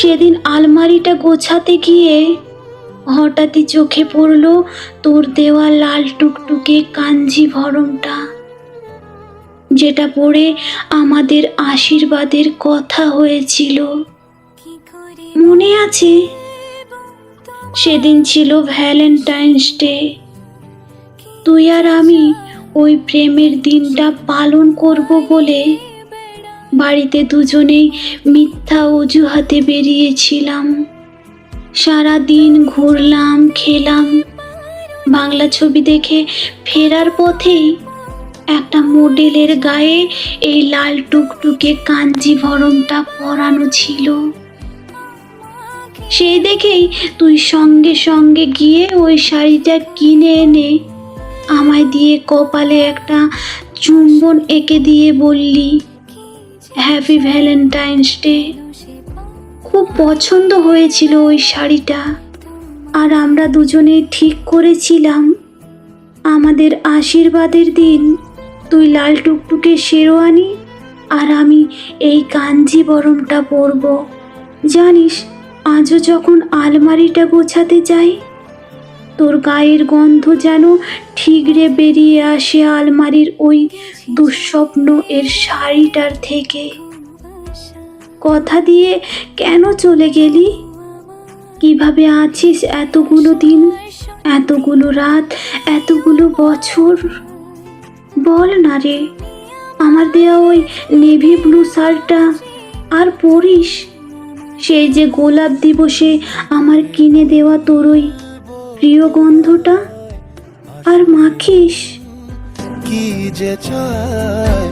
সেদিন আলমারিটা গোছাতে গিয়ে হঠাৎই চোখে পড়ল তোর দেওয়া লাল টুকটুকে কাঞ্জিভরমটা, যেটা পরে আমাদের আশীর্বাদের কথা হয়েছিল। মনে আছে? সেদিন ছিল ভ্যালেন্টাইন্স ডে। তুই আর আমি ওই প্রেমের দিনটা পালন করব বলে বাড়িতে দুজনেই মিথ্যা অজুহাতে বেরিয়েছিলাম। সারা দিন ঘুরলাম, খেলাম। বাংলা ছবি দেখে ফেরার পথেই একটা মডেলের গায়ে এই লাল টুকটুকে কাঞ্জিভরমটা পরানো ছিল। সেই দেখেই তুই সঙ্গে সঙ্গে গিয়ে ওই শাড়িটা কিনে এনে আমায় দিয়ে কপালে একটা চুম্বন এঁকে দিয়ে বললি, হ্যাপি ভ্যালেন্টাইন্স ডে। খুব পছন্দ হয়েছিল ওই শাড়িটা, আর আমরা দুজনে ঠিক করেছিলাম আমাদের আশীর্বাদের দিন তুই লাল টুকটুকে শেরওয়ানি আর আমি এই কাঞ্জিভরমটা পরব। জানিস, আজও যখন আলমারিটা গোছাতে যাই, তোর গায়ের গন্ধ যেন ঠিকরে বেরিয়ে আসে আলমারির ওই দুঃস্বপ্ন এর শাড়িটার থেকে। কথা দিয়ে কেন চলে গেলি? কিভাবে আছিস এতগুলো দিন, এতগুলো রাত, এতগুলো বছর? বল না রে। আমার দেওয়া ওই নেভি ব্লু শার্টটা আর পরিস? সেই যে গোলাপ দিবসে আমার কিনে দেওয়া তোর ওই প্রিয় গন্ধটা আর মাখিস? কি যে চায়